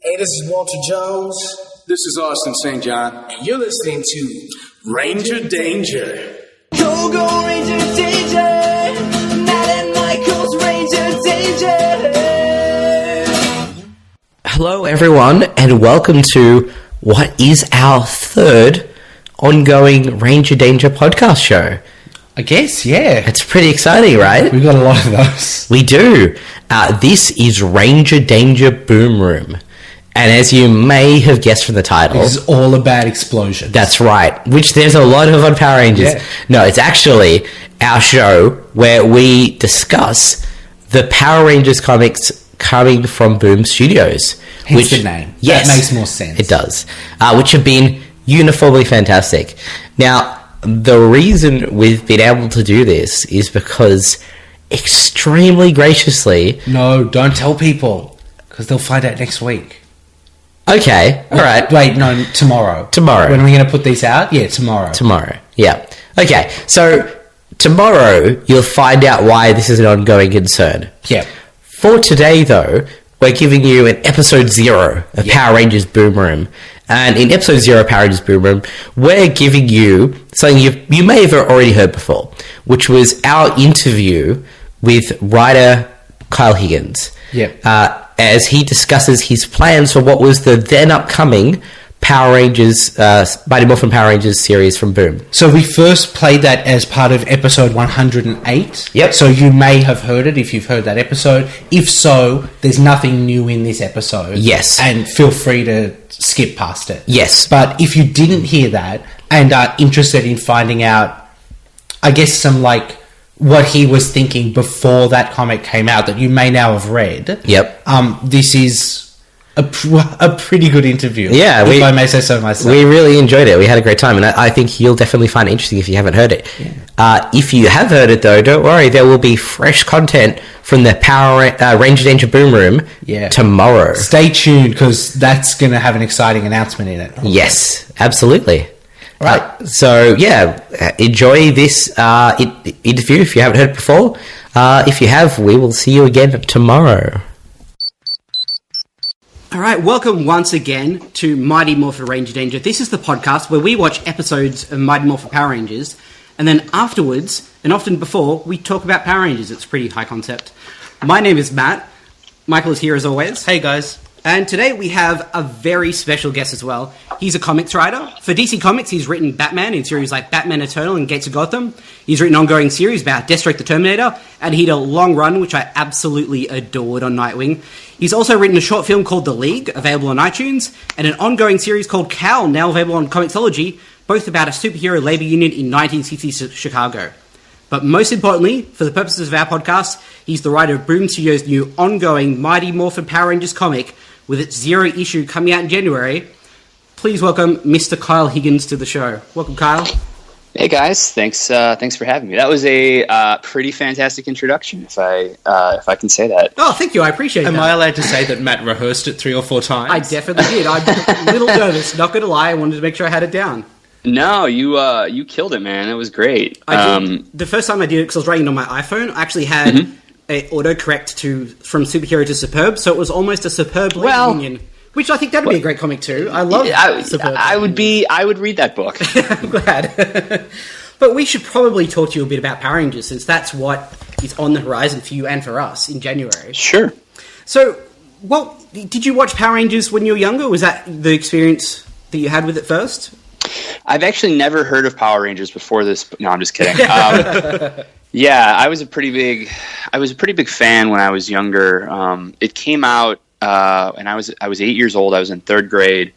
Hey, this is Walter Jones. This is Austin St. John. And you're listening to Ranger Danger. Go, go, Ranger Danger! Matt and Michael's Ranger Danger! Hello, everyone, and welcome to what is our third ongoing Ranger Danger podcast show. I guess, yeah. It's pretty exciting, right? We've got a lot of those. We do. This is Ranger Danger Boom Room. And as you may have guessed from the title... This is all about explosions. That's right, which there's a lot of on Power Rangers. Yeah. No, it's actually our show where we discuss the Power Rangers comics coming from Boom Studios. Hence the name. Yes. That makes more sense. It does. Which have been uniformly fantastic. Now, the reason we've been able to do this is because extremely graciously... No, don't tell people, because they'll find out next week. Okay, all right. Wait, no, tomorrow. Tomorrow. When are we going to put these out? Yeah, tomorrow. Tomorrow, yeah. Okay, so tomorrow you'll find out why this is an ongoing concern. Yeah. For today, though, we're giving you an episode 0 of Power Rangers Boom Room. And in episode 0 of Power Rangers Boom Room, we're giving you something you may have already heard before, which was our interview with writer Kyle Higgins. Yep. As he discusses his plans for what was the then upcoming Power Rangers, Mighty Morphin Power Rangers series from Boom. So we first played that as part of episode 108. Yep. So you may have heard it if you've heard that episode. If so, there's nothing new in this episode. Yes. And feel free to skip past it. Yes. But if you didn't hear that and are interested in finding out, I guess, some what he was thinking before that comic came out that you may now have read. Yep. This is a pretty good interview. Yeah, if I may say so myself. We really enjoyed it. We had a great time, and I think you'll definitely find it interesting if you haven't heard it. Yeah. If you have heard it, though, don't worry. There will be fresh content from the Ranger Danger Boom Room tomorrow. Stay tuned, because that's going to have an exciting announcement in it. Yes, absolutely. Right. So, enjoy this interview if you haven't heard it before. If you have, we will see you again tomorrow. All right, welcome once again to Mighty Morphin Ranger Danger. This is the podcast where we watch episodes of Mighty Morphin Power Rangers, and then afterwards, and often before, we talk about Power Rangers. It's pretty high concept. My name is Matt. Michael is here as always. Hey, guys. And today we have a very special guest as well. He's a comics writer. For DC Comics, he's written Batman in series like Batman Eternal and Gates of Gotham. He's written ongoing series about Deathstroke the Terminator, and he had a long run, which I absolutely adored, on Nightwing. He's also written a short film called The League, available on iTunes, and an ongoing series called Cal, now available on Comixology, both about a superhero labor union in 1960s Chicago. But most importantly, for the purposes of our podcast, he's the writer of Boom Studios' new ongoing Mighty Morphin Power Rangers comic, with its 0 issue coming out in January. Please welcome Mr. Kyle Higgins to the show. Welcome, Kyle. Hey guys, thanks for having me. That was a pretty fantastic introduction, if I can say that. Oh, thank you. I appreciate that. Am I allowed to say that Matt rehearsed it 3 or 4 times? I definitely did. I'm a little nervous. Not going to lie. I wanted to make sure I had it down. No, you killed it, man. It was great. I did. The first time I did it, because I was writing it on my iPhone, I actually had a autocorrect from superhero to superb, so it was almost a superb union. Which I think that'd be a great comic too. I love superb. I would read that book. I'm glad. But we should probably talk to you a bit about Power Rangers, since that's what is on the horizon for you and for us in January. Sure. So, did you watch Power Rangers when you were younger? Was that the experience that you had with it first? I've actually never heard of Power Rangers before this. No, I'm just kidding. Yeah, I was a pretty big fan when I was younger. It came out, and I was 8 years old. I was in 3rd grade,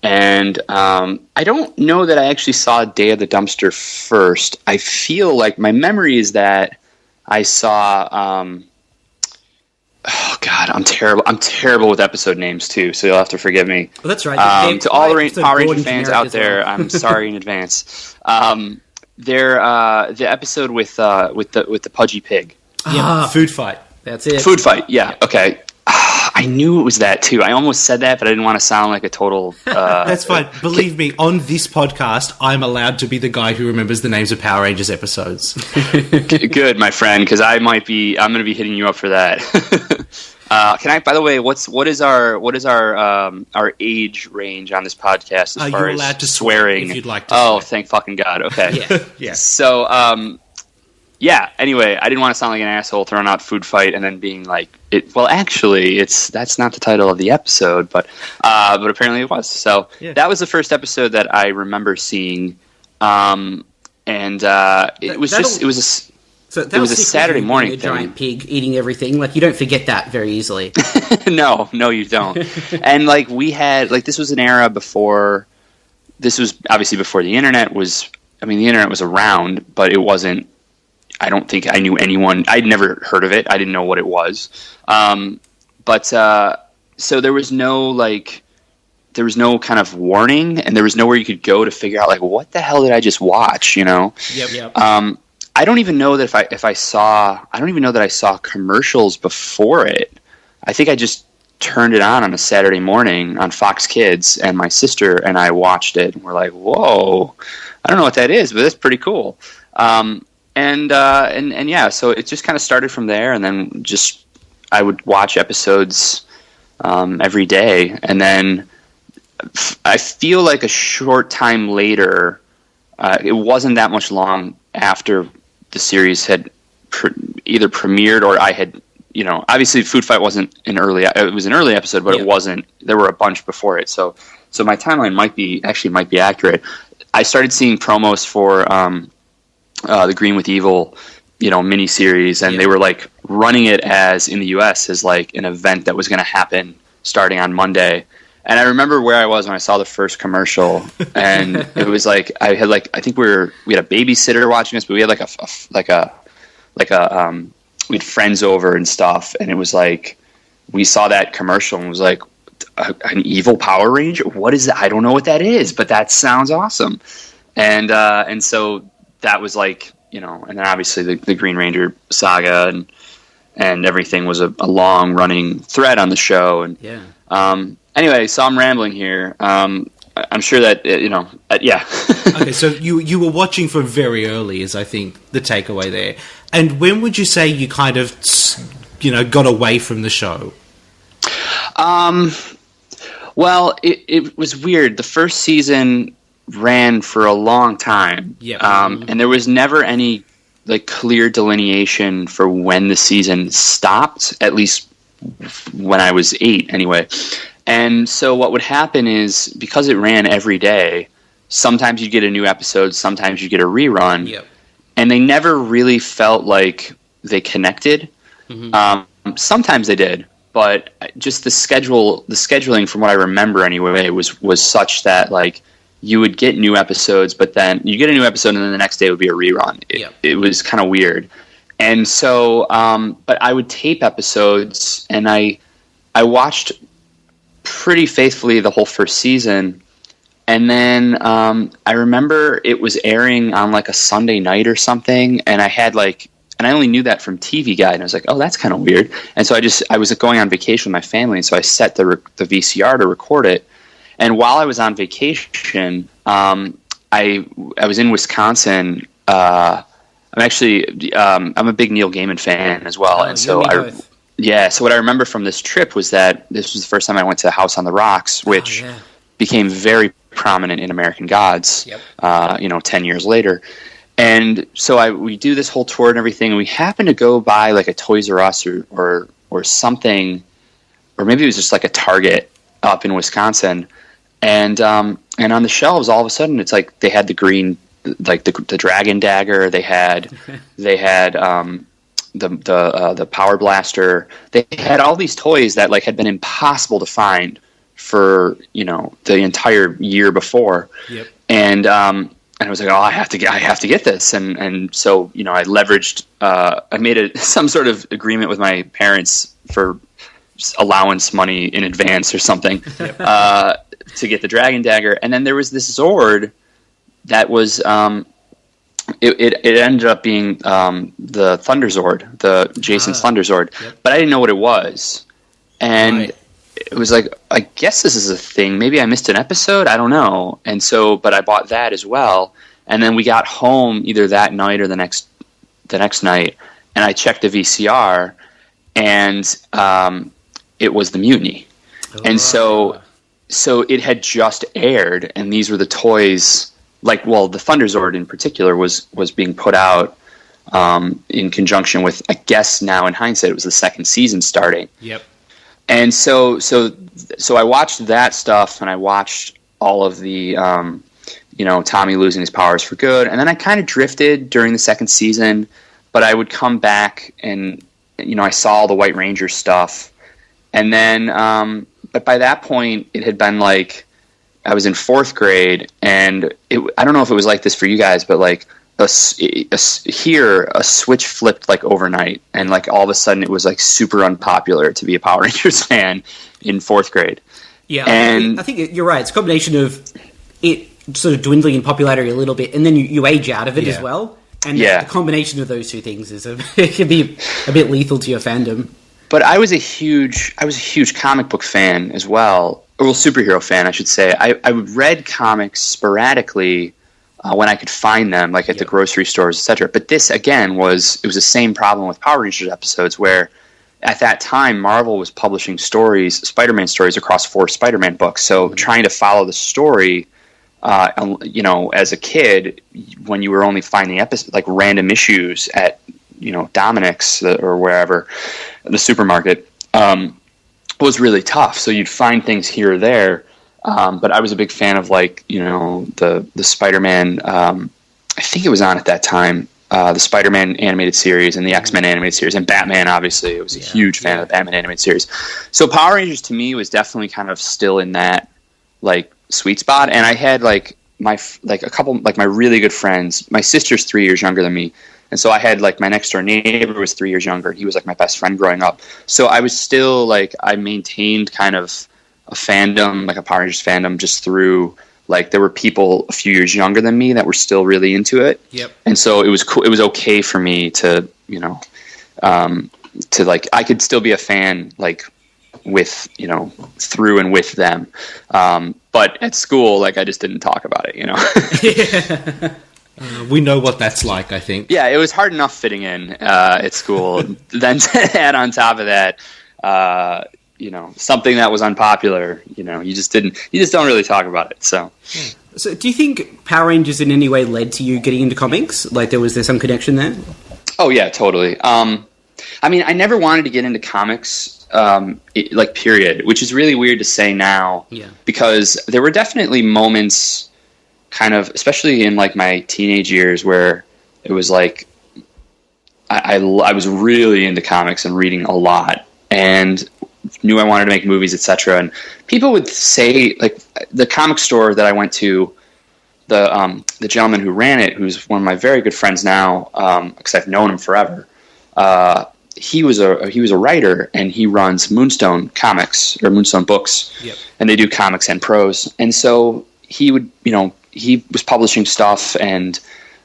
and I don't know that I actually saw Day of the Dumpster first. I feel like my memory is that I saw. Oh God, I'm terrible with episode names too, so you'll have to forgive me. Well, that's right. To all the Power Ranger fans out there, I'm sorry in advance. The episode with the pudgy pig. Yeah, food fight. That's it. Food fight. Yeah. Okay. I knew it was that too. I almost said that, but I didn't want to sound like a total... That's fine. Believe me, on this podcast, I'm allowed to be the guy who remembers the names of Power Rangers episodes. Good, my friend, because I'm going to be hitting you up for that. Can I? By the way, what is our age range on this podcast as far you're as allowed to swearing? if you'd like to Oh, swear. thank fucking God. Okay. Yeah. So, yeah. Anyway, I didn't want to sound like an asshole throwing out food fight and then being like, well, actually, that's not the title of the episode, but apparently it was. So that was the first episode that I remember seeing, and it was a Saturday morning a thing. giant pig eating everything. Like, you don't forget that very easily. No, you don't. And like we had, like, this was an era before. This was obviously before the internet was. I mean, the internet was around, but it wasn't. I don't think I knew anyone. I'd never heard of it. I didn't know what it was. So there was no kind of warning, and there was nowhere you could go to figure out, like, what the hell did I just watch? You know. Yep. I don't even know that I don't even know that I saw commercials before it. I think I just turned it on a Saturday morning on Fox Kids, and my sister and I watched it, and we're like, "Whoa, I don't know what that is, but that's pretty cool." And yeah, so it just kind of started from there, and then just I would watch episodes every day, and then I feel like a short time later, it wasn't that much long after the series had either premiered or I had, obviously Food Fight wasn't it was an early episode, but it wasn't, there were a bunch before it. So my timeline might be accurate. I started seeing promos for the Green with Evil, miniseries, and they were like running it as in the US as like an event that was going to happen starting on Monday. And I remember where I was when I saw the first commercial, and it was like I think we had a babysitter watching us, but we had we had friends over and stuff, and it was like we saw that commercial and was like, an evil Power Ranger? What is that? I don't know what that is, but that sounds awesome. And so that was like, and then obviously the Green Ranger saga and everything was a long running thread on the show. And anyway, so I'm rambling here. I'm sure that, yeah. Okay, so you were watching from very early is, I think, the takeaway there. And when would you say you kind of, got away from the show? Well, it was weird. The first season ran for a long time. And there was never any like clear delineation for when the season stopped, at least when I was 8 anyway. And so what would happen is, because it ran every day, sometimes you'd get a new episode, sometimes you'd get a rerun, and they never really felt like they connected. Sometimes they did, but just the scheduling from what I remember anyway, was such that like you would get new episodes, but then you get a new episode and then the next day would be a rerun. It was kind of weird. And so, but I would tape episodes, and I watched pretty faithfully the whole first season. And then I remember it was airing on like a Sunday night or something, and I had and I only knew that from TV Guide, and I was like, oh, that's kind of weird. And so I was going on vacation with my family, and so I set the VCR to record it. And while I was on vacation, I was in Wisconsin. I'm a big Neil Gaiman fan as well, and so so what I remember from this trip was that this was the first time I went to House on the Rocks, which became very prominent in American Gods, 10 years later. And so we do this whole tour and everything, and we happened to go by like a Toys R Us or something, or maybe it was just like a Target up in Wisconsin. And on the shelves, all of a sudden, it's like they had the green, like the Dragon Dagger. They had the Power Blaster. They had all these toys that like had been impossible to find for the entire year before. And I was like, oh, I have to get this. And so I leveraged. I made some sort of agreement with my parents for allowance money in advance or something to get the Dragon Dagger. And then there was this Zord that was it ended up being the Thunder Zord, the Jason's Thunder Zord, but I didn't know what it was. And it was like, I guess this is a thing. Maybe I missed an episode. I don't know. And so, but I bought that as well. And then we got home either that night or the next night, and I checked the VCR, and it was the Mutiny. And so it had just aired, and these were the toys, like, well, the Thunderzord in particular was being put out in conjunction with, I guess now in hindsight, it was the second season starting. Yep. And so I watched that stuff, and I watched all of the, Tommy losing his powers for good. And then I kind of drifted during the second season, but I would come back and, I saw all the White Ranger stuff. And then, but by that point, it had been like, I was in fourth grade, and I don't know if it was like this for you guys, but like a switch flipped like overnight, and like all of a sudden it was like super unpopular to be a Power Rangers fan in fourth grade. Yeah, and I think you're right. It's a combination of it sort of dwindling in popularity a little bit, and then you age out of it as well. And the combination of those two things it can be a bit lethal to your fandom. But I was a huge comic book fan as well. Well, superhero fan, I should say. I read comics sporadically when I could find them, like at the grocery stores, etc. But this, again, was the same problem with Power Rangers episodes, where at that time Marvel was publishing Spider-Man stories across 4 Spider-Man books. So trying to follow the story, as a kid, when you were only finding like random issues at Dominic's or wherever, the supermarket, was really tough. So you'd find things here or there, but I was a big fan of the Spider-Man. I think it was on at that time, the Spider-Man animated series and the X-Men animated series, and Batman. Obviously, I was a huge fan of the Batman animated series. So Power Rangers to me was definitely kind of still in that like sweet spot. And I had a couple my really good friends. My sister's 3 years younger than me. And so I had my next door neighbor was 3 years younger. He was my best friend growing up. So I was still I maintained kind of a fandom, like a Power Rangers fandom, just through there were people a few years younger than me that were still really into it. Yep. And so it was cool. It was okay for me to, I could still be a fan, with, through and with them. But at school, I just didn't talk about it, We know what that's like, I think. Yeah, it was hard enough fitting in at school. Then to add on top of that, something that was unpopular, you just don't really talk about it. So do you think Power Rangers in any way led to you getting into comics? Was there some connection there? Oh yeah, totally. I mean, I never wanted to get into comics, period, which is really weird to say now. Yeah. Because there were definitely moments, kind of, especially in my teenage years, where it was I was really into comics and reading a lot, and knew I wanted to make movies, etc. And people would say, the comic store that I went to, the gentleman who ran it, who's one of my very good friends now, because I've known him forever. He was a writer, and he runs Moonstone Comics or Moonstone Books, and they do comics and prose. And so he would, he was publishing stuff and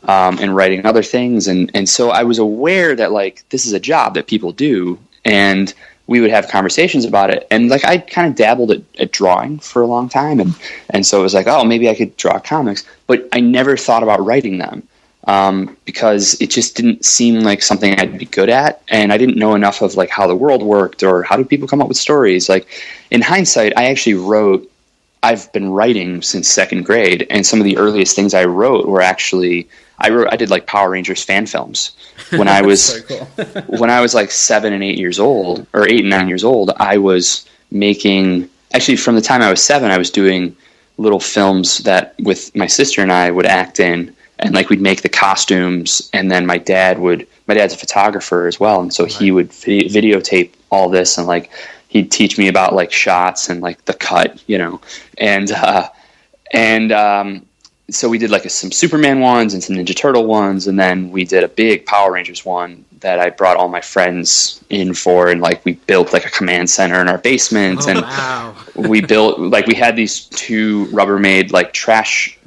writing other things, and so I was aware that this is a job that people do, and we would have conversations about it. And I kind of dabbled at drawing for a long time, and so it was oh, maybe I could draw comics, but I never thought about writing them. Because it just didn't seem like something I'd be good at, and I didn't know enough of how the world worked or how do people come up with stories. In hindsight, I've been writing since second grade, and some of the earliest things I wrote were actually I did Power Rangers fan films when I was so cool. when I was 7 and 8 years old, or 8 and 9 years old. I was making, actually from the time I was 7, I was doing little films that with my sister and I would act in. And we'd make the costumes, and then my dad's a photographer as well, and so he would videotape all this, and he'd teach me about shots and the cut, and so we did some Superman ones and some Ninja Turtle ones, and then we did a big Power Rangers one that I brought all my friends in for, and we built a command center in our basement, and wow. we built we had these 2 Rubbermaid trash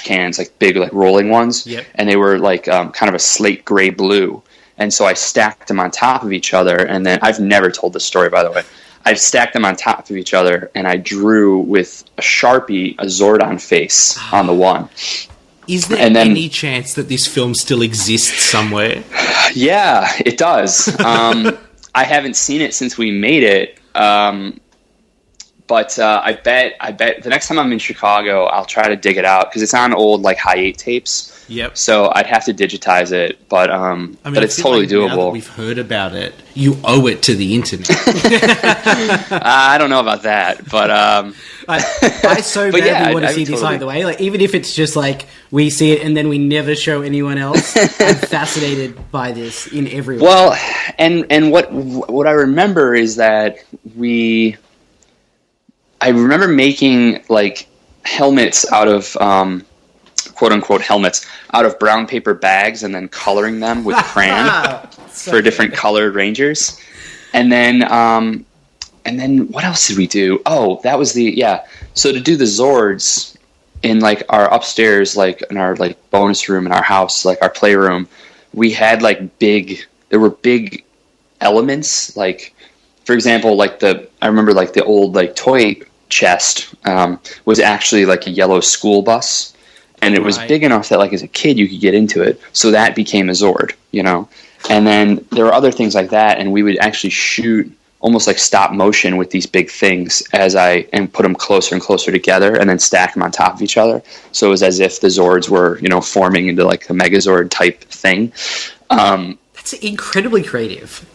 cans, big rolling ones, and they were kind of a slate gray blue, and so I stacked them on top of each other, and then I've never told this story, by the way. I stacked them on top of each other, and I drew with a Sharpie a Zordon face on the one. Is there any chance that this film still exists somewhere? Yeah, it does. I haven't seen it since we made it, But I bet the next time I'm in Chicago, I'll try to dig it out because it's on old like high 8 tapes. Yep. So I'd have to digitize it, but but it's totally Now that doable. we've heard about it. You owe it to the internet. I don't know about that, but I so But badly yeah, want to I see this totally- either way. Like, even if it's just like we see it and then we never show anyone else, I'm fascinated by this in every way. well, and what I remember is that I remember making like helmets out of quote unquote helmets out of brown paper bags and then coloring them with crayon for different colored Rangers. And then what else did we do? Oh, that was so to do the Zords in like our upstairs, like in our like bonus room in our house, like our playroom, we had like there were big elements, like for example, like I remember like the old like toy chest was actually like a yellow school bus, and it was big enough that like as a kid you could get into it, so that became a Zord, you know. And then there were other things like that, and we would actually shoot almost like stop motion with these big things and put them closer and closer together and then stack them on top of each other, so it was as if the Zords were, you know, forming into like a Megazord type thing. That's incredibly creative.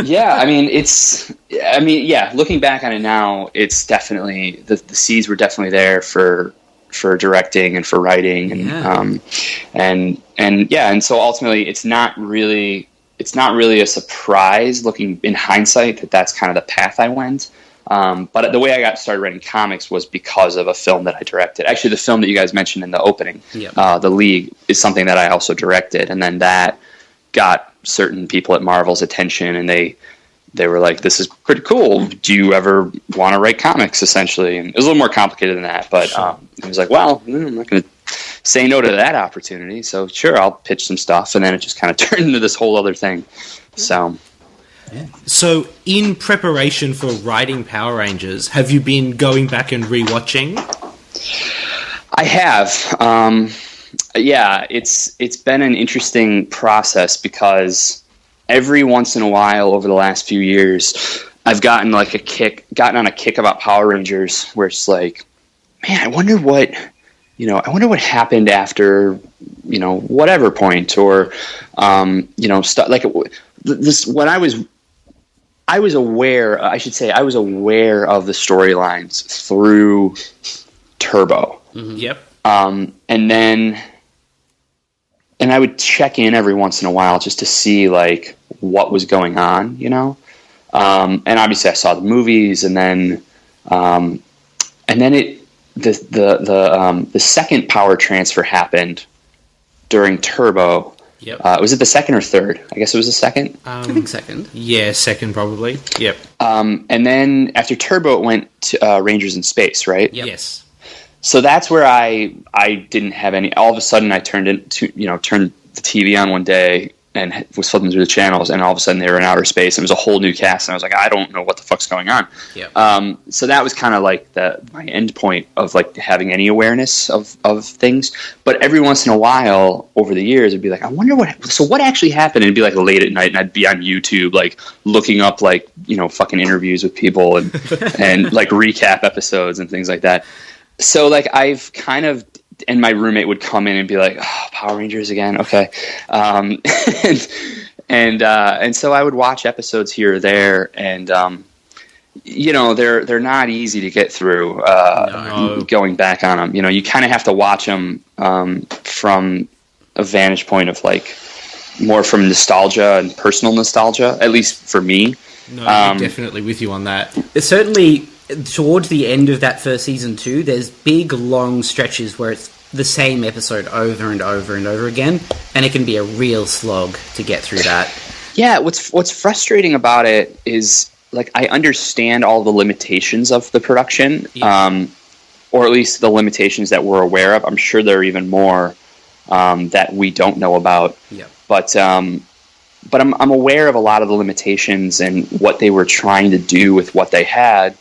Yeah, looking back on it now, it's definitely the seeds were definitely there for directing and for writing, and so ultimately it's not really a surprise looking in hindsight that that's kind of the path I went. But the way I got started writing comics was because of a film that I directed. Actually, the film that you guys mentioned in the opening, The League, is something that I also directed, and then that got certain people at Marvel's attention, and they were like, "This is pretty cool. Do you ever want to write comics?" Essentially, and it was a little more complicated than that. But I was like, "Well, I'm not going to say no to that opportunity. So sure, I'll pitch some stuff." And then it just kind of turned into this whole other thing. So, So, in preparation for writing Power Rangers, have you been going back and rewatching? I have. Yeah, it's been an interesting process because every once in a while over the last few years, I've gotten on a kick about Power Rangers where it's like, man, I wonder what happened after, you know, whatever point, or, you know, stuff like this. When I was aware of the storylines through Turbo. Mm-hmm. Yep. And I would check in every once in a while just to see like what was going on, you know. And obviously I saw the movies, and then the second power transfer happened during Turbo. Yep. Was it the second or third? I guess it was the second. I think second. Yeah, second probably. Yep. And then after Turbo, it went to Rangers in Space, right? Yep. Yes. So that's where I didn't have any. All of a sudden, I turned the TV on one day and was flipping through the channels, and all of a sudden they were in outer space. And it was a whole new cast, and I was like, I don't know what the fuck's going on. Yeah. So that was kind of like my end point of like having any awareness of things. But every once in a while, over the years, it'd be like, I wonder what actually happened. And it'd be like late at night, and I'd be on YouTube like looking up like, you know, fucking interviews with people and and like recap episodes and things like that. So like I've kind of, and my roommate would come in and be like, oh, Power Rangers again, okay, and so I would watch episodes here or there, and you know, they're not easy to get through. Going back on them, you know, you kind of have to watch them from a vantage point of like more from nostalgia and personal nostalgia, at least for me. No, I'm definitely with you on that. It's certainly towards the end of that first season too, there's big long stretches where it's the same episode over and over and over again, and it can be a real slog to get through that. Yeah, what's frustrating about it is like I understand all the limitations of the production, or at least the limitations that we're aware of. I'm sure there are even more that we don't know about. Yeah. But I'm aware of a lot of the limitations and what they were trying to do with what they had.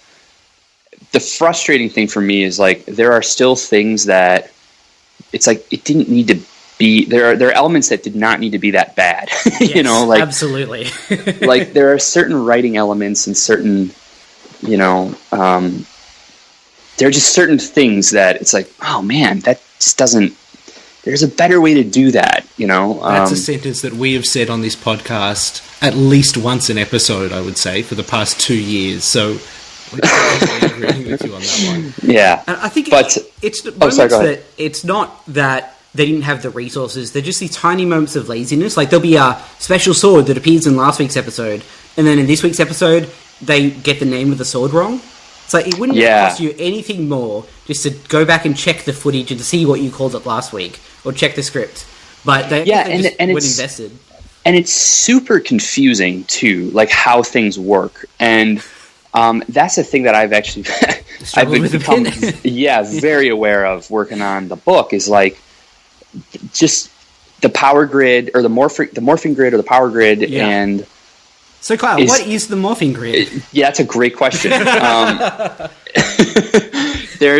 The frustrating thing for me is like there are still things that it's like it didn't need to be. There are elements that did not need to be that bad. Yes, you know, like absolutely. like there are certain writing elements and certain you know, there are just certain things that it's like, oh man, that just doesn't. There's a better way to do that, you know. That's a sentence that we have said on this podcast at least once an episode, I would say, for the past 2 years. So we're definitely agreeing with you on that one. Yeah, And I think but it's the oh, moments sorry, go ahead. that it's not that they didn't have the resources. They're just these tiny moments of laziness. Like there'll be a special sword that appears in last week's episode, and then in this week's episode, they get the name of the sword wrong. So it wouldn't cost you anything more just to go back and check the footage and to see what you called it last week, or check the script. But they and weren't it's invested. And it's super confusing too, like how things work. And that's the thing that I've actually become very aware of working on the book is like just the power grid or the morphing grid or the power grid and. So, Kyle, what is the morphing grid? Yeah, that's a great question. There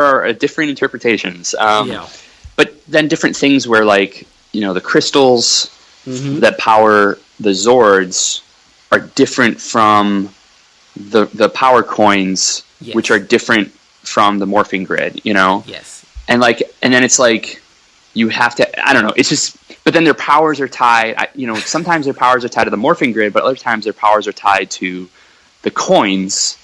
are different interpretations, but then different things where, like, you know, the crystals that power the Zords are different from the power coins, which are different from the morphing grid. You know, and then it's like you have to. I don't know. It's just. But then their powers are tied, you know, sometimes their powers are tied to the morphing grid, but other times their powers are tied to the coins.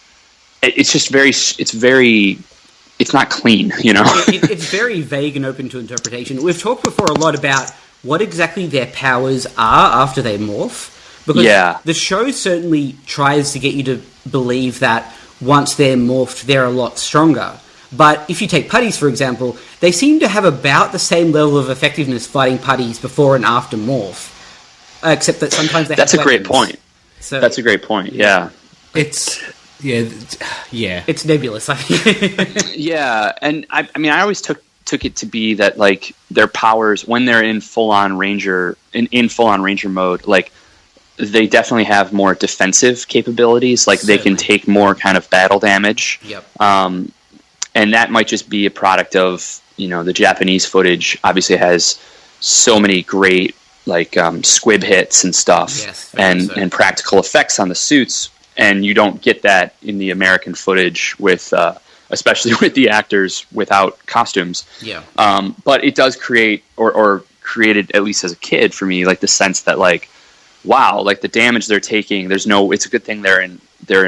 It's just it's not clean, you know? It's very vague and open to interpretation. We've talked before a lot about what exactly their powers are after they morph. Because the show certainly tries to get you to believe that once they're morphed, they're a lot stronger. But if you take putties, for example, they seem to have about the same level of effectiveness fighting putties before and after morph. Except that sometimes they That's have a great point. So, that's a great point, It's nebulous, I think. Yeah, and I mean, I always took it to be that, like, their powers, when they're in full-on Ranger, in full-on Ranger mode, like, they definitely have more defensive capabilities. Like, they can take more kind of battle damage. And that might just be a product of, you know, the Japanese footage obviously has so many great, like, squib hits and stuff and practical effects on the suits. And you don't get that in the American footage with, especially with the actors without costumes. But it does create, or created, at least as a kid for me, like the sense that, like, wow, like the damage they're taking, it's a good thing they're in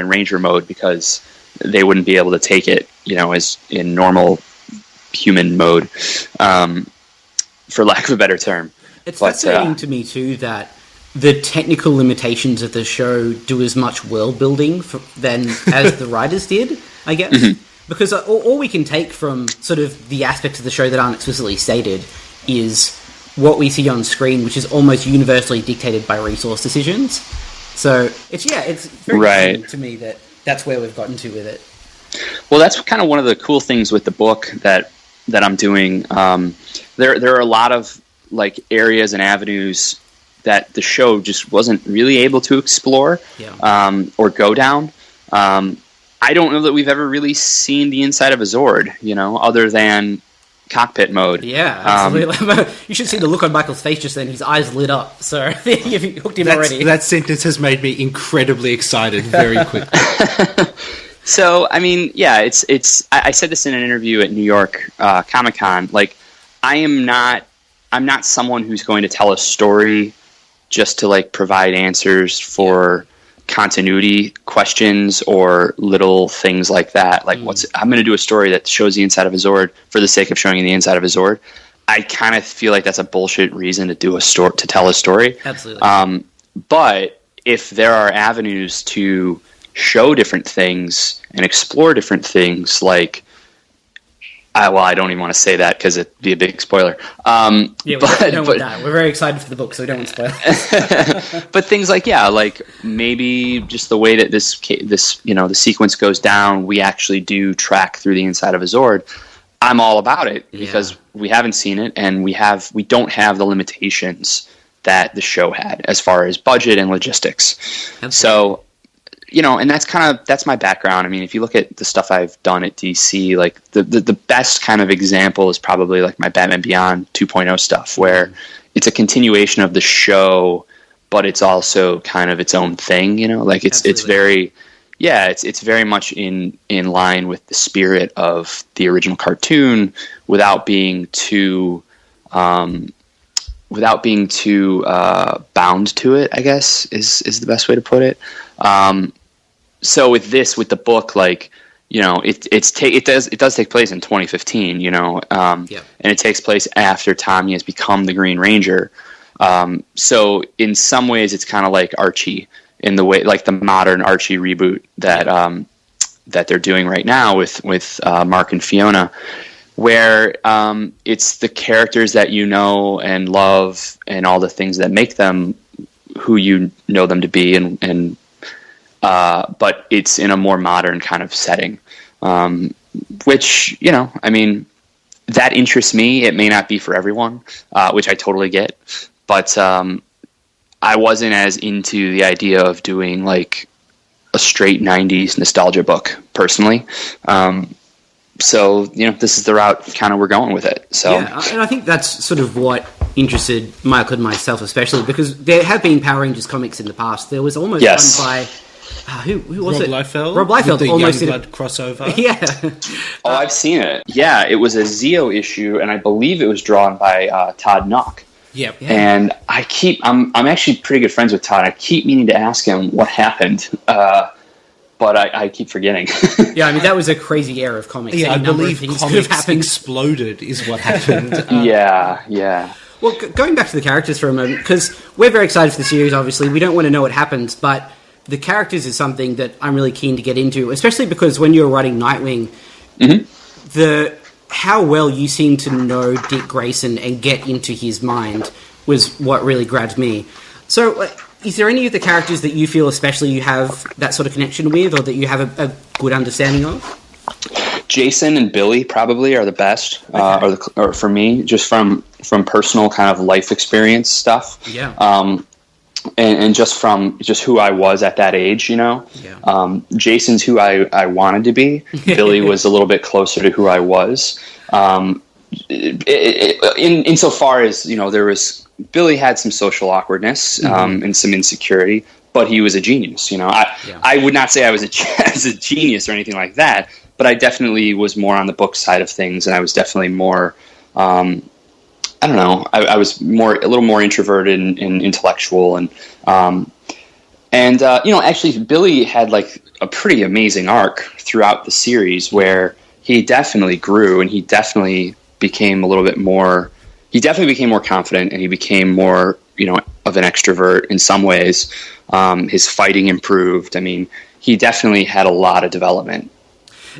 Ranger mode because they wouldn't be able to take it, you know, as in normal human mode, for lack of a better term. It's fascinating to me too that the technical limitations of the show do as much world building than as the writers did, I guess. Because all we can take from sort of the aspects of the show that aren't explicitly stated is what we see on screen, which is almost universally dictated by resource decisions. So it's very interesting to me that that's where we've gotten to with it. Well, that's kind of one of the cool things with the book that I'm doing. There are a lot of, like, areas and avenues that the show just wasn't really able to explore or go down. I don't know that we've ever really seen the inside of a Zord, you know, other than cockpit mode. Yeah, absolutely. You should see the look on Michael's face just then. His eyes lit up. So you've hooked him already. That sentence has made me incredibly excited very quickly. So, I mean, yeah, it's. I said this in an interview at New York Comic-Con. Like, I'm not someone who's going to tell a story just to, like, provide answers for continuity questions or little things like that. Like, I'm going to do a story that shows the inside of a Zord for the sake of showing you the inside of a Zord. I kind of feel like that's a bullshit reason to do to tell a story. Absolutely. But if there are avenues to show different things and explore different things, like, I don't even want to say that because it'd be a big spoiler. Don't want that. We're very excited for the book, so we don't want to spoil it. But things like, like maybe just the way that this you know, the sequence goes down, we actually do track through the inside of a Zord. I'm all about it because we haven't seen it, and we don't have the limitations that the show had as far as budget and logistics. Absolutely. So, you know, and that's my background. I mean, if you look at the stuff I've done at DC, like the best kind of example is probably like my Batman Beyond 2.0 stuff, where it's a continuation of the show, but it's also kind of its own thing, you know, like it's very, yeah, it's very much in line with the spirit of the original cartoon without being too bound to it, I guess is the best way to put it. So with the book, like, you know, it does take place in 2015, you know, and it takes place after Tommy has become the Green Ranger. So in some ways it's kind of like Archie, in the way, like the modern Archie reboot that they're doing right now with Mark and Fiona, where it's the characters that you know and love and all the things that make them who you know them to be, and but it's in a more modern kind of setting, which, you know, I mean, that interests me. It may not be for everyone, which I totally get, but I wasn't as into the idea of doing like a straight 90s nostalgia book personally. So, you know, this is the route kind of we're going with it. So, yeah, and I think that's sort of what interested Michael and myself, especially because there have been Power Rangers comics in the past. There was almost one by who was Rob it? Liefeld? Rob Liefeld, With the almost Youngblood crossover. Yeah. oh, I've seen it. Yeah, it was a Zeo issue, and I believe it was drawn by Todd Knock. Yep. Yeah. And I'm actually pretty good friends with Todd. I keep meaning to ask him what happened, but I keep forgetting. Yeah, I mean, that was a crazy era of comics. Yeah, I Any number of believe things could have comics happened. exploded is what happened. Yeah. Well, going back to the characters for a moment, because we're very excited for the series, obviously. We don't want to know what happens, but the characters is something that I'm really keen to get into, especially because when you were writing Nightwing, how well you seem to know Dick Grayson and get into his mind was what really grabbed me. So, is there any of the characters that you feel especially you have that sort of connection with, or that you have a good understanding of? Jason and Billy probably are the best, or for me, just from personal kind of life experience stuff. Yeah. And just from who I was at that age, you know. Yeah. Jason's who I wanted to be. Billy was a little bit closer to who I was. Insofar as, you know, Billy had some social awkwardness and some insecurity, but he was a genius. You know, I would not say I was a genius or anything like that, but I definitely was more on the book side of things, and I was definitely more. I don't know. I was a little more introverted and intellectual, and you know, actually, Billy had like a pretty amazing arc throughout the series where he definitely grew, and he definitely became a little bit more. He definitely became more confident, and he became more, you know, of an extrovert in some ways. His fighting improved. I mean, he definitely had a lot of development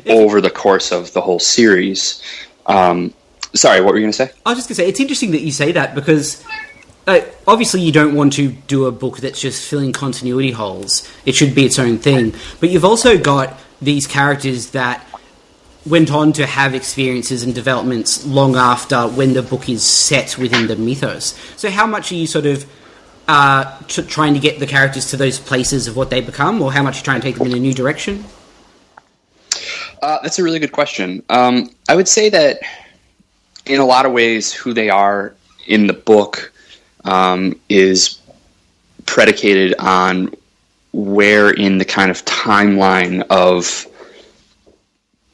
over the course of the whole series. Sorry, what were you going to say? I was just going to say, it's interesting that you say that because obviously you don't want to do a book that's just filling continuity holes. It should be its own thing. But you've also got these characters that went on to have experiences and developments long after when the book is set within the mythos. So how much are you sort of trying to get the characters to those places of what they become, or how much are you trying to take them in a new direction? That's a really good question. I would say that in a lot of ways, who they are in the book is predicated on where in the kind of timeline of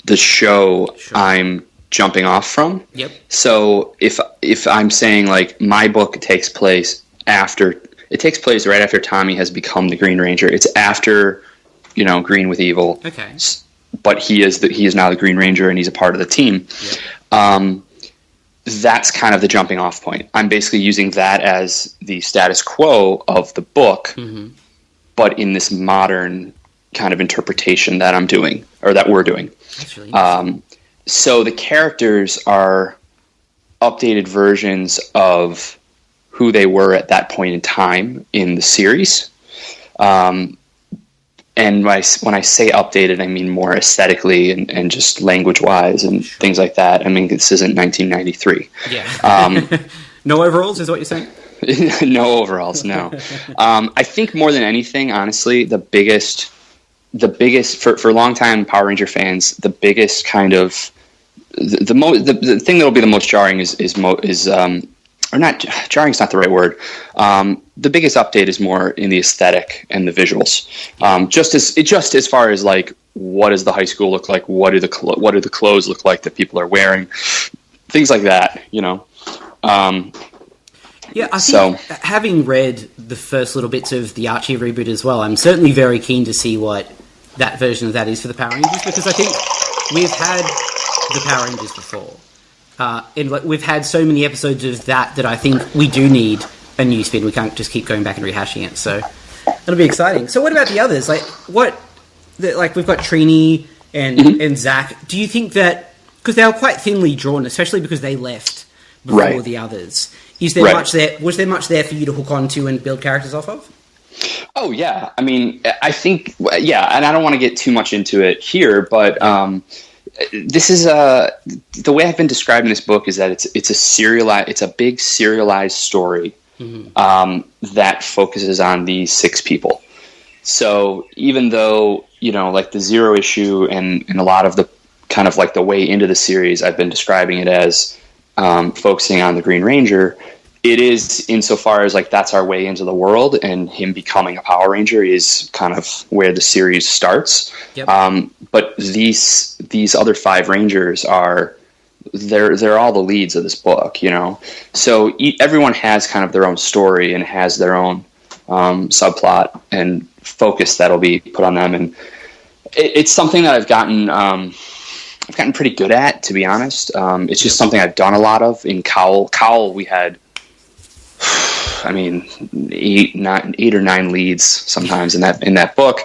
the show I'm jumping off from. Yep. So if I'm saying like my book takes place right after Tommy has become the Green Ranger. It's after, you know, Green with Evil. Okay. But he is now the Green Ranger, and he's a part of the team. Yep. That's kind of the jumping off point. I'm basically using that as the status quo of the book, but in this modern kind of interpretation that I'm doing, or that we're doing. That's really interesting. So the characters are updated versions of who they were at that point in time in the series. And when I say updated, I mean more aesthetically and just language-wise and things like that. I mean, this isn't 1993. Yeah. No overalls is what you're saying? No overalls, no. I think more than anything, honestly, the biggest for longtime Power Ranger fans, the biggest kind of the thing that'll be the most jarring is or not jarring is not the right word. the biggest update is more in the aesthetic and the visuals. Just as far as like, what does the high school look like? What do the clothes look like that people are wearing? Things like that, you know. Yeah, I think having read the first little bits of the Archie reboot as well, I'm certainly very keen to see what that version of that is for the Power Rangers, because I think we've had the Power Rangers before. And we've had so many episodes of that I think we do need a new spin. We can't just keep going back and rehashing it. So it'll be exciting. So what about the others? Like we've got Trini and Zach. Do you think that, because they were quite thinly drawn, especially because they left before the others, is there much there? Was there much there for you to hook onto and build characters off of? Oh yeah, I mean, I think and I don't want to get too much into it here, but this is the way I've been describing this book is that it's a big serialized story that focuses on these 6 people. So even though, you know, like the Zero issue and a lot of the kind of like the way into the series, I've been describing it as focusing on the Green Ranger, it is insofar as like that's our way into the world, and him becoming a Power Ranger is kind of where the series starts. Yep. But these other 5 Rangers they're all the leads of this book, you know. So everyone has kind of their own story and has their own subplot and focus that'll be put on them, and it's something that I've gotten pretty good at, to be honest. It's just something I've done a lot of. In Cowl, we had, I mean, 8 or 9 leads sometimes in that book.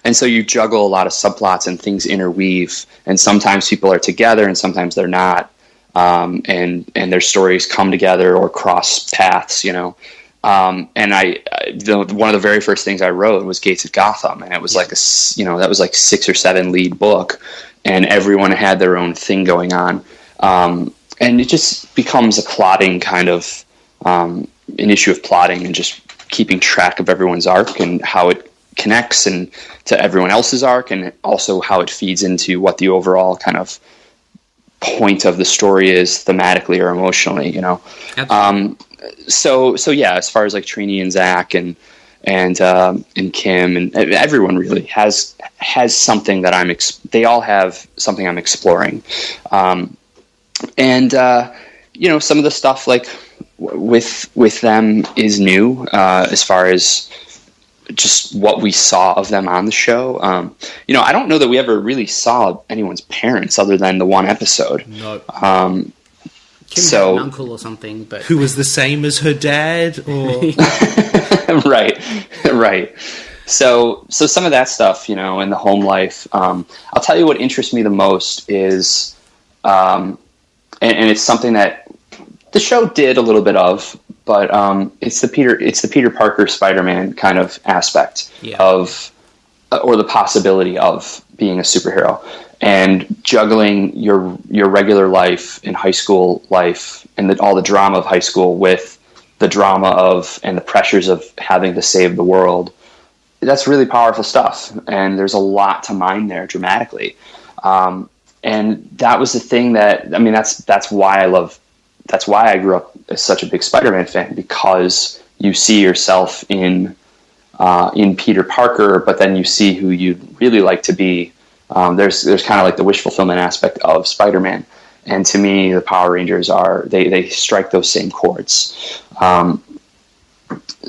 And so you juggle a lot of subplots and things interweave, and sometimes people are together and sometimes they're not. And their stories come together or cross paths, you know. And one of the very first things I wrote was Gates of Gotham, and it was like that was like 6 or 7 lead book, and everyone had their own thing going on. And it just becomes a plotting kind of, an issue of plotting and just keeping track of everyone's arc and how it connects and to everyone else's arc, and also how it feeds into what the overall kind of point of the story is thematically or emotionally, you know. So yeah, as far as like Trini and Zach and Kim and everyone really has something that they all have something I'm exploring. You know, some of the stuff like with them is new, as far as just what we saw of them on the show. You know, I don't know that we ever really saw anyone's parents other than the one episode. No. Kim had an uncle or something, but who was the same as her dad, or right. So some of that stuff, you know, in the home life. I'll tell you what interests me the most is, and it's something that the show did a little bit of, but it's the Peter Parker Spider-Man kind of aspect of, or the possibility of being a superhero, and juggling your regular life in high school life and all the drama of high school with the drama of and the pressures of having to save the world. That's really powerful stuff, and there's a lot to mine there dramatically. And that was the thing that, I mean, that's why I grew up as such a big Spider-Man fan, because you see yourself in Peter Parker, but then you see who you'd really like to be. There's kind of like the wish fulfillment aspect of Spider-Man. And to me, the Power Rangers they strike those same chords.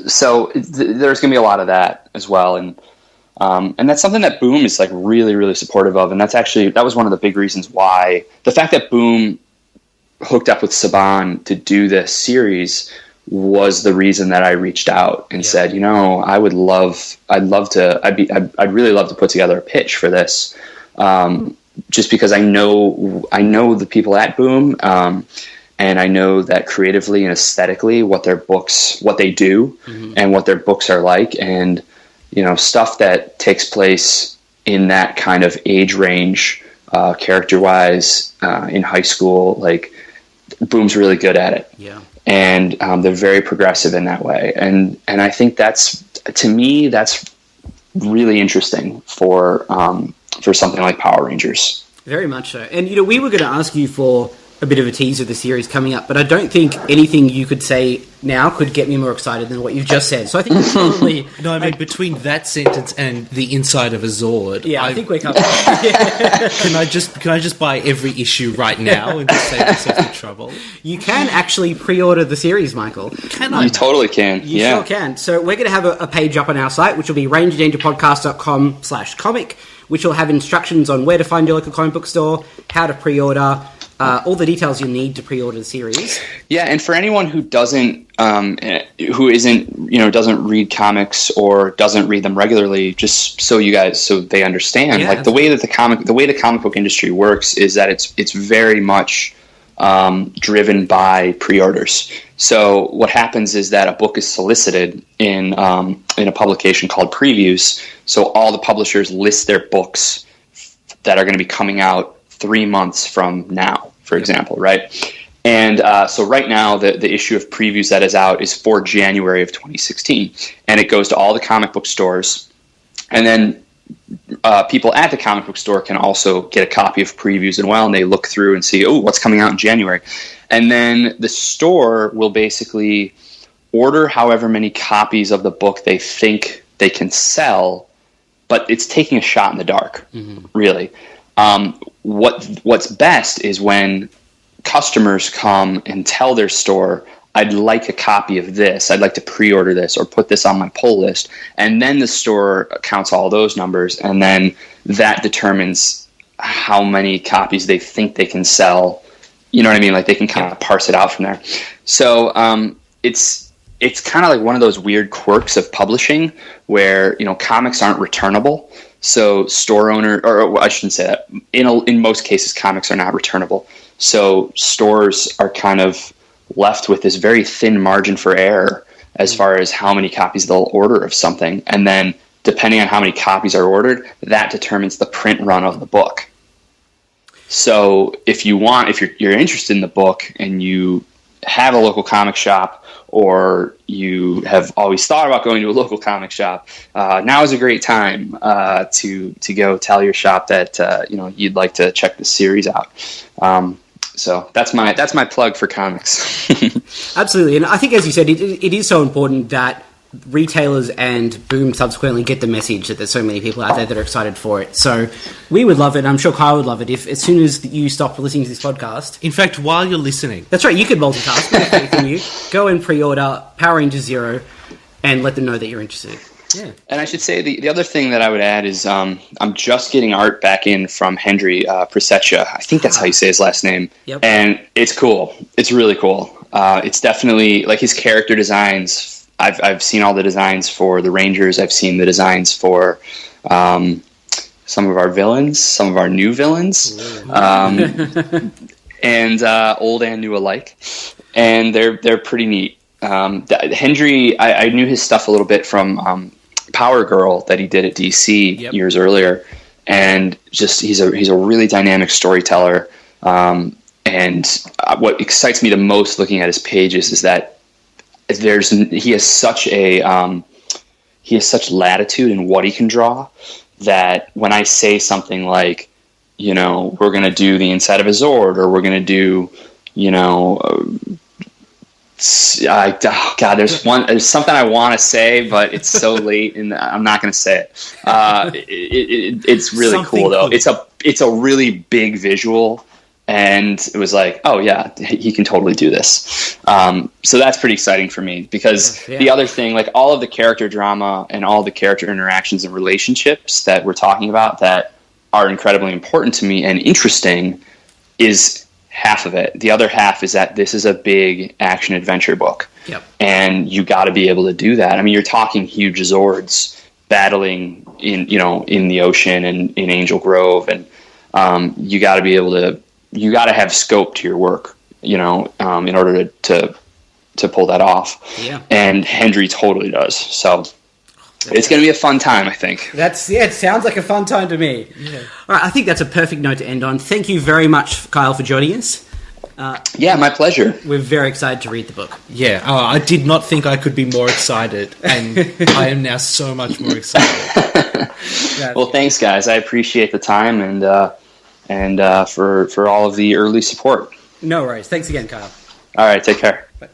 So there's going to be a lot of that as well. And that's something that Boom is like really, really supportive of. And that was one of the big reasons why the fact that Boom hooked up with Saban to do this series was the reason that I reached out and said, you know, I'd really love to put together a pitch for this. Just because I know the people at Boom, and I know that creatively and aesthetically what they do and what their books are like, and, you know, stuff that takes place in that kind of age range, character wise, in high school, like Boom's really good at it. Yeah. And they're very progressive in that way. And I think that's really interesting for something like Power Rangers. Very much so. And, you know, we were going to ask you for a bit of a tease of the series coming up, but I don't think anything you could say now could get me more excited than what you've just said. So I think it's probably... No, I mean, between that sentence and the inside of a Zord... Yeah, I think we're covered. Can I just buy every issue right now and just save myself the trouble? You can actually pre-order the series, Michael. Can I? You totally can. You yeah. sure can. So we're going to have a page up on our site, which will be rangerdangerpodcast.com/comic, which will have instructions on where to find your local comic book store, how to pre-order, all the details you'll need to pre-order the series. Yeah, and for anyone who doesn't read comics or doesn't read them regularly, just so they understand, Yeah, like the way the comic book industry works is that it's very much driven by pre-orders. So what happens is that a book is solicited in a publication called Previews. So all the publishers list their books that are going to be coming out 3 months from now, for example, right? And so right now, the issue of Previews that is out is for January of 2016, and it goes to all the comic book stores, and then people at the comic book store can also get a copy of Previews as well, and they look through and see, oh, what's coming out in January. And then the store will basically order however many copies of the book they think they can sell, but it's taking a shot in the dark, really. What's best is when customers come and tell their store, I'd like a copy of this, I'd like to pre-order this or put this on my pull list, and then the store counts all those numbers, and then that determines how many copies they think they can sell. You know what I mean? Like they can kind of parse it out from there. So it's kind of like one of those weird quirks of publishing where, comics aren't returnable. So store owner, or I shouldn't say that. In most cases, comics are not returnable. So stores are kind of left with this very thin margin for error as far as how many copies they'll order of something. And then depending on how many copies are ordered, that determines the print run of the book. So if you're interested in the book and you have a local comic shop, or you have always thought about going to a local comic shop, now is a great time to go tell your shop that you'd like to check the series out. So that's my plug for comics. Absolutely, and I think, as you said, it is so important that retailers and Boom subsequently get the message that there's so many people out there that are excited for it. So we would love it. I'm sure Kyle would love it if, as soon as you stop listening to this podcast... In fact, while you're listening... That's right, you could multitask. We have faith in you. Go and pre-order Power Rangers Zero and let them know that you're interested. Yeah. And I should say the other thing that I would add is I'm just getting art back in from Hendry Presetcha. I think that's how you say his last name. Yep. And it's cool. It's really cool. It's definitely like his character designs. I've seen all the designs for the Rangers. I've seen the designs for some of our villains, some of our new villains, and old and new alike. And they're pretty neat. Hendry, I knew his stuff a little bit from Power Girl that he did at DC years earlier, and just he's a really dynamic storyteller. And what excites me the most looking at his pages is that he has such latitude in what he can draw, that when I say something like, we're going to do the inside of a Zord, or we're going to do, there's something I want to say, but it's so late and I'm not going to say it. It's really Something cool though. cool. It's a really big visual. And it was like, oh yeah, he can totally do this. So that's pretty exciting for me, because the other thing, like all of the character drama and all the character interactions and relationships that we're talking about that are incredibly important to me and interesting is half of it. The other half is that this is a big action adventure book. Yep. And you got to be able to do that. I mean, you're talking huge Zords battling in the ocean and in Angel Grove, and you got to be able to. You got to have scope to your work, in order to pull that off. Yeah. And Hendry totally does. So it's going to be a fun time, I think. it sounds like a fun time to me. Yeah. All right, I think that's a perfect note to end on. Thank you very much, Kyle, for joining us. Yeah, my pleasure. We're very excited to read the book. Yeah, I did not think I could be more excited, and I am now so much more excited. Well, thanks, guys. I appreciate the time and for all of the early support. No worries. Thanks again, Kyle. All right, take care. Bye.